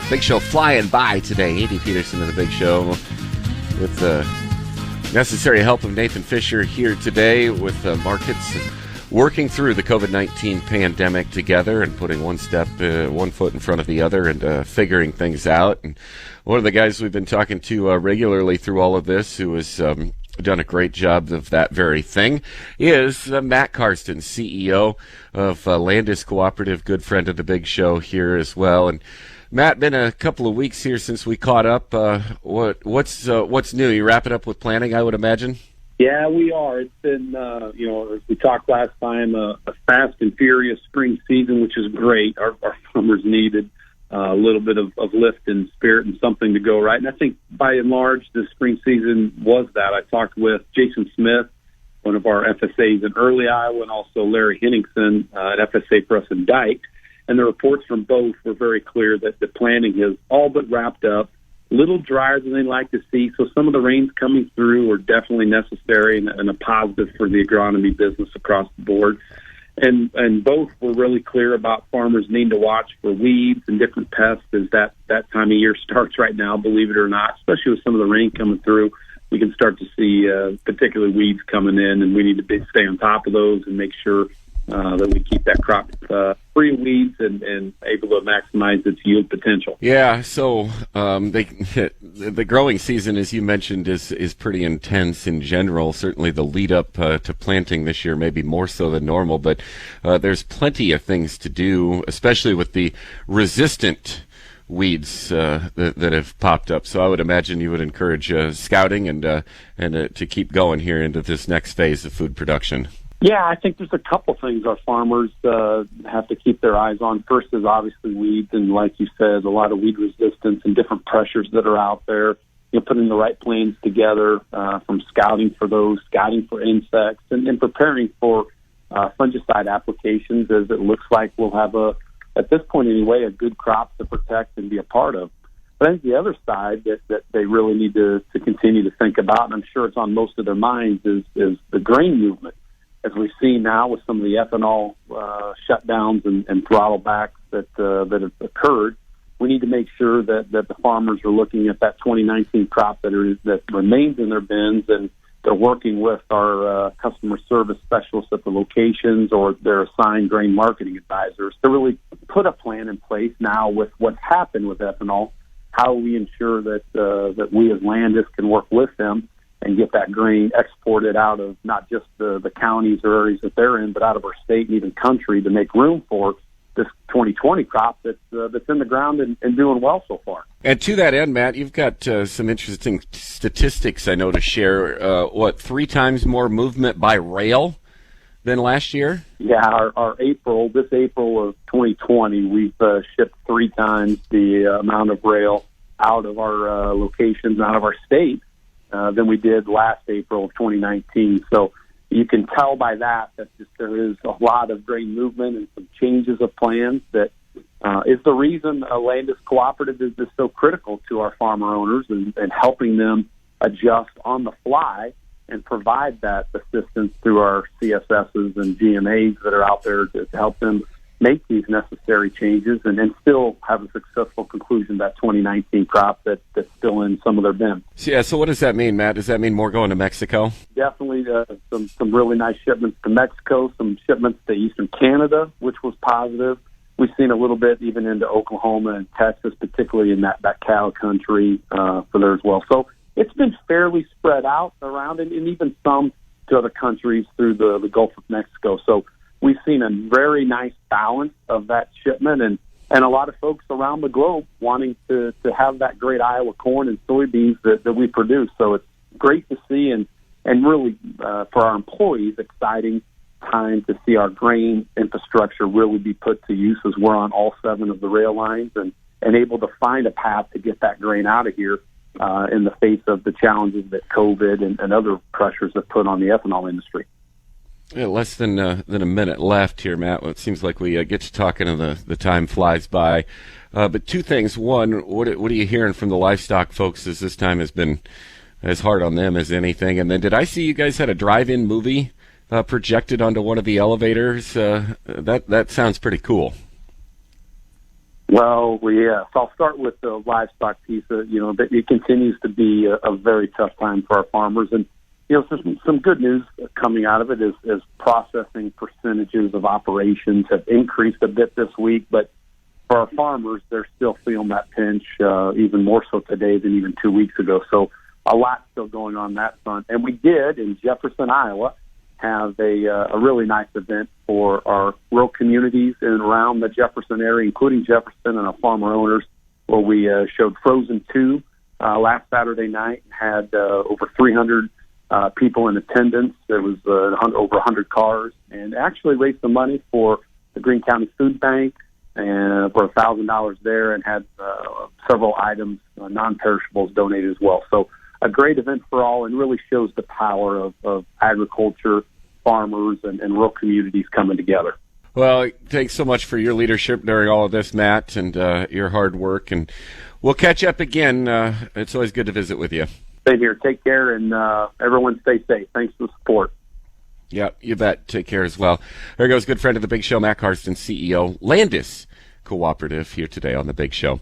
Big Show flying by today. Andy Peterson of the Big Show with the necessary help of Nathan Fisher here today with markets and working through the COVID-19 pandemic together and putting one foot in front of the other and figuring things out. And one of the guys we've been talking to regularly through all of this, who has done a great job of that very thing, is Matt Carstens, CEO of Landis Cooperative, good friend of the Big Show here as well. And Matt, been a couple of weeks here since we caught up. What's new? You wrapping up with planning, I would imagine? Yeah, we are. It's been, as we talked last time, a fast and furious spring season, which is great. Our farmers needed a little bit of lift and spirit and something to go right. And I think by and large, this spring season was that. I talked with Jason Smith, one of our FSAs in early Iowa, and also Larry Henningsen at FSA for us in Dyke. And the reports from both were very clear that the planting has all but wrapped up, a little drier than they'd like to see. So some of the rains coming through are definitely necessary and a positive for the agronomy business across the board. And both were really clear about farmers needing to watch for weeds and different pests as that time of year starts right now, believe it or not, especially with some of the rain coming through. We can start to see particular weeds coming in, and we need to stay on top of those and make sure that we keep that crop free of weeds and able to maximize its yield potential. Yeah, so the growing season, as you mentioned, is pretty intense in general. Certainly the lead up to planting this year, maybe more so than normal, but there's plenty of things to do, especially with the resistant weeds that have popped up. So I would imagine you would encourage scouting and to keep going here into this next phase of food production. Yeah, I think there's a couple things our farmers have to keep their eyes on. First is obviously weeds, and like you said, a lot of weed resistance and different pressures that are out there. Putting the right plans together from scouting for those, scouting for insects, and preparing for fungicide applications, as it looks like we'll have at this point anyway, a good crop to protect and be a part of. But I think the other side that they really need to continue to think about, and I'm sure it's on most of their minds, is the grain movement. As we see now with some of the ethanol shutdowns and throttle backs that have occurred, we need to make sure that the farmers are looking at that 2019 crop that remains in their bins, and they're working with our customer service specialists at the locations or their assigned grain marketing advisors to really put a plan in place now with what's happened with ethanol, how we ensure that we as Landis can work with them and get that grain exported out of not just the counties or areas that they're in, but out of our state and even country to make room for this 2020 crop that's in the ground and doing well so far. And to that end, Matt, you've got some interesting statistics I know to share. 3 times more movement by rail than last year? Yeah, this April of 2020, we've shipped 3 times the amount of rail out of our locations, out of our state, than we did last April of 2019. So you can tell by that there is a lot of grain movement and some changes of plans that is the reason Landis Cooperative is so critical to our farmer owners and helping them adjust on the fly and provide that assistance through our CSSs and GMAs that are out there to help them make these necessary changes and then still have a successful conclusion of that 2019 crop that's still in some of their bins. Yeah, so what does that mean, Matt? Does that mean more going to Mexico? Definitely some really nice shipments to Mexico, some shipments to eastern Canada, which was positive. We've seen a little bit even into Oklahoma and Texas, particularly in that cow country for there as well. So it's been fairly spread out around and even some to other countries through the Gulf of Mexico. So we've seen a very nice balance of that shipment and a lot of folks around the globe wanting to have that great Iowa corn and soybeans that we produce. So it's great to see and really for our employees, exciting time to see our grain infrastructure really be put to use as we're on all 7 of the rail lines and able to find a path to get that grain out of here in the face of the challenges that COVID and other pressures have put on the ethanol industry. Yeah, less than a minute left here, Matt. Well, it seems like we get to talking and the time flies by. But 2 things. One, what are you hearing from the livestock folks as this time has been as hard on them as anything? And then did I see you guys had a drive-in movie projected onto one of the elevators? That sounds pretty cool. Well, yeah. So I'll start with the livestock piece. It continues to be a very tough time for our farmers, and some good news coming out of it is processing percentages of operations have increased a bit this week, but for our farmers, they're still feeling that pinch even more so today than even 2 weeks ago. So a lot still going on that front. And we did in Jefferson, Iowa, have a really nice event for our rural communities in and around the Jefferson area, including Jefferson and our farmer owners, where we showed Frozen 2 last Saturday night, had over 300 people in attendance. There was over 100 cars, and actually raised some money for the Greene County Food Bank and for $1,000 there, and had several items, non-perishables, donated as well. So a great event for all, and really shows the power of agriculture, farmers, and rural communities coming together. Well, thanks so much for your leadership during all of this, Matt, and your hard work. And we'll catch up again. It's always good to visit with you. Same here. Take care, and everyone stay safe. Thanks for the support. Yeah, you bet. Take care as well. There goes good friend of the Big Show, Matt Carstens, CEO, Landis Cooperative, here today on the Big Show.